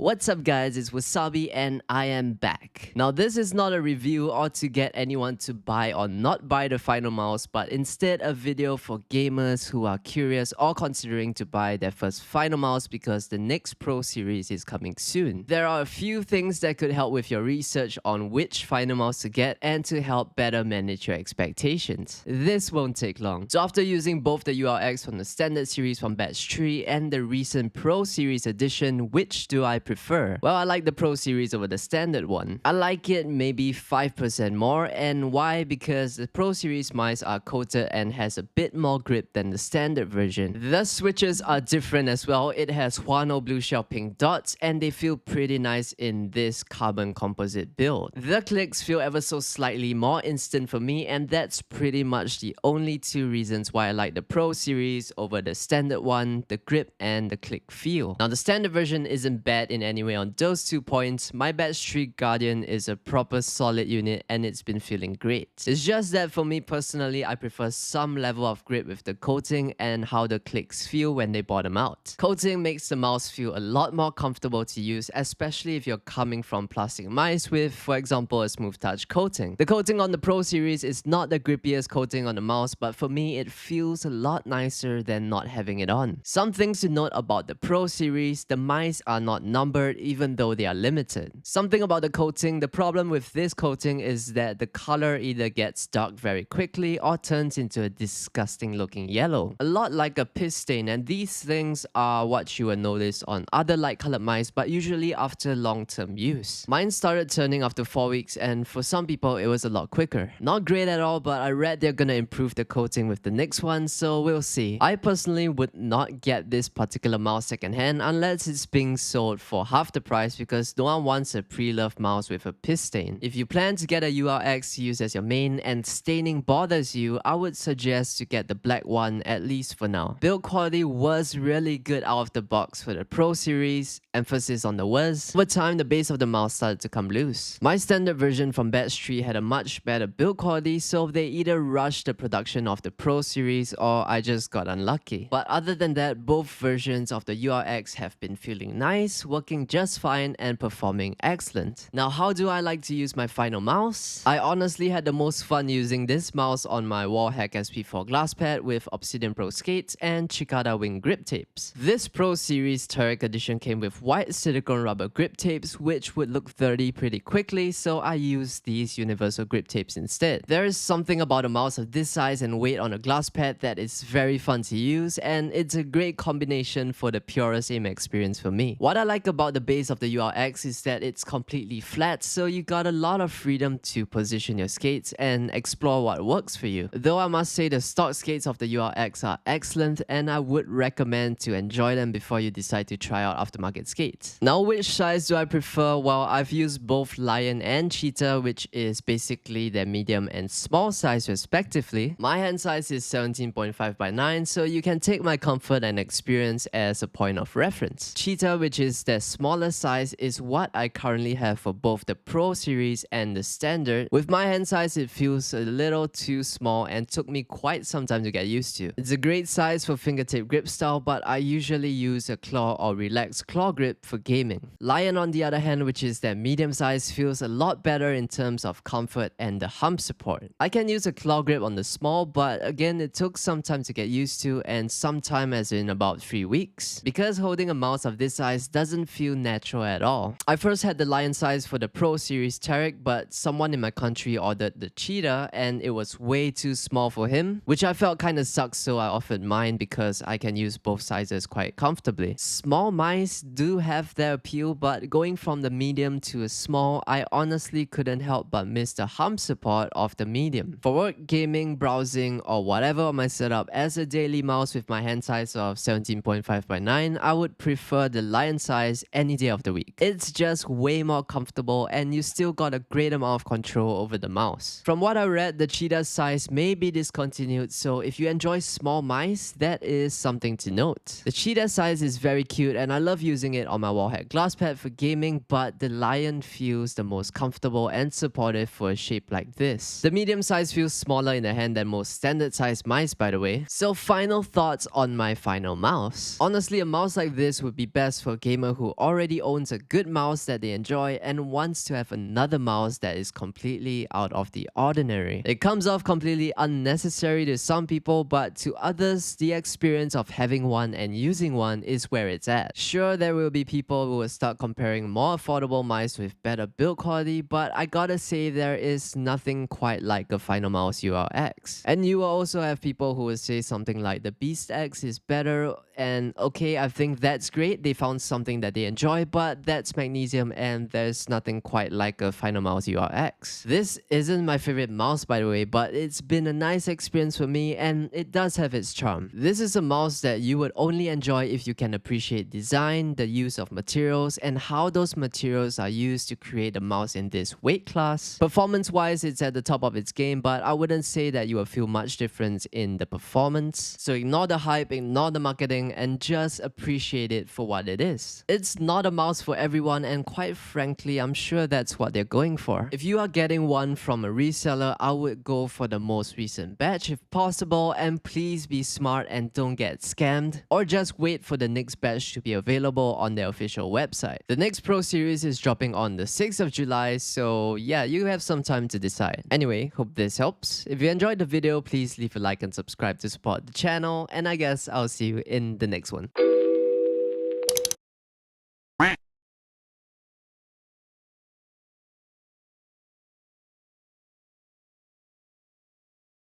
What's up guys, it's Wasabi and I am back. Now this is not a review or to get anyone to buy or not buy the Finalmouse, but instead a video for gamers who are curious or considering to buy their first Finalmouse because the next Pro Series is coming soon. There are a few things that could help with your research on which Finalmouse to get and to help better manage your expectations. This won't take long. So after using both the ULX from the standard series from batch 3 and the recent Pro Series edition, which do I prefer? Well, I like the Pro Series over the standard one. I like it maybe 5% more, and why? Because the Pro Series mice are coated and has a bit more grip than the standard version. The switches are different as well. It has Huano blue shell pink dots and they feel pretty nice in this carbon composite build. The clicks feel ever so slightly more instant for me, and that's pretty much the only two reasons why I like the Pro Series over the standard one, the grip and the click feel. Now the standard version isn't bad in any way on those 2 points. My batch 3 Guardian is a proper solid unit and it's been feeling great. It's just that for me personally, I prefer some level of grip with the coating and how the clicks feel when they bottom out. Coating makes the mouse feel a lot more comfortable to use, especially if you're coming from plastic mice with, for example, a smooth touch coating. The coating on the Pro Series is not the grippiest coating on the mouse, but for me it feels a lot nicer than not having it on. Some things to note about the Pro Series: the mice are not numbered even though they are limited. Something about the coating: the problem with this coating is that the color either gets dark very quickly or turns into a disgusting looking yellow, a lot like a piss stain, and these things are what you will notice on other light colored mice, but usually after long-term use. Mine started turning after 4 weeks, and for some people it was a lot quicker. Not great at all, but I read they're gonna improve the coating with the next one, so we'll see. I personally would not get this particular mouse secondhand unless it's being sold for half the price, because no one wants a pre-loved mouse with a piss stain. If you plan to get a ULX to use as your main and staining bothers you, I would suggest to get the black one, at least for now. Build quality was really good out of the box for the Pro Series, emphasis on the was. Over time, the base of the mouse started to come loose. My standard version from batch 3 had a much better build quality, so they either rushed the production of the Pro Series or I just got unlucky. But other than that, both versions of the ULX have been feeling nice, working just fine and performing excellent. Now, how do I like to use my Finalmouse? I honestly had the most fun using this mouse on my Wallhack SP4 glass pad with Obsidian Pro skates and Cicada wing grip tapes. This Pro Series Tarik edition came with white silicone rubber grip tapes, which would look dirty pretty quickly, so I used these universal grip tapes instead. There is something about a mouse of this size and weight on a glass pad that is very fun to use, and it's a great combination for the purest aim experience for me. What I like about the base of the ULX is that it's completely flat, so you got a lot of freedom to position your skates and explore what works for you. Though I must say the stock skates of the ULX are excellent, and I would recommend to enjoy them before you decide to try out aftermarket skates. Now, which size do I prefer? Well, I've used both Lian and Cheetah, which is basically their medium and small size respectively. My hand size is 17.5 by 9, so you can take my comfort and experience as a point of reference. Cheetah, which is their smaller size, is what I currently have for both the Pro Series and the standard. With my hand size, it feels a little too small and took me quite some time to get used to. It's a great size for fingertip grip style, but I usually use a claw or relaxed claw grip for gaming. Lian, on the other hand, which is their medium size, feels a lot better in terms of comfort and the hump support. I can use a claw grip on the small, but again, it took some time to get used to, and some time as in about 3 weeks, because holding a mouse of this size doesn't feel natural at all. I first had the Lian size for the Pro Series Tarik, but someone in my country ordered the Cheetah and it was way too small for him, which I felt kinda sucks, so I offered mine because I can use both sizes quite comfortably. Small mice do have their appeal, but going from the medium to a small, I honestly couldn't help but miss the hump support of the medium. For work, gaming, browsing, or whatever on my setup, as a daily mouse with my hand size of 17.5 by 9, I would prefer the Lian size any day of the week. It's just way more comfortable and you still got a great amount of control over the mouse. From what I read, the Cheetah size may be discontinued, so if you enjoy small mice, that is something to note. The Cheetah size is very cute and I love using it on my Wallhack glass pad for gaming, but the Lian feels the most comfortable and supportive for a shape like this. The medium size feels smaller in the hand than most standard size mice, by the way. So final thoughts on my Finalmouse. Honestly, a mouse like this would be best for a gamer who who already owns a good mouse that they enjoy and wants to have another mouse that is completely out of the ordinary. It comes off completely unnecessary to some people, but to others, the experience of having one and using one is where it's at. Sure, there will be people who will start comparing more affordable mice with better build quality, but I gotta say there is nothing quite like a Finalmouse ULX. And you will also have people who will say something like the Beast X is better, and okay, I think that's great, they found something that they enjoy, but that's magnesium and there's nothing quite like a Finalmouse ULX. This isn't my favorite mouse by the way, but it's been a nice experience for me and it does have its charm. This is a mouse that you would only enjoy if you can appreciate design, the use of materials, and how those materials are used to create a mouse in this weight class. Performance wise, it's at the top of its game, but I wouldn't say that you will feel much difference in the performance. So ignore the hype, ignore the marketing, and just appreciate it for what it is. It's not a mouse for everyone, and quite frankly, I'm sure that's what they're going for. If you are getting one from a reseller, I would go for the most recent batch if possible, and please be smart and don't get scammed, or just wait for the next batch to be available on their official website. The next Pro Series is dropping on the 6th of July, so yeah, you have some time to decide. Anyway, hope this helps. If you enjoyed the video, please leave a like and subscribe to support the channel, and I guess I'll see you in the next one.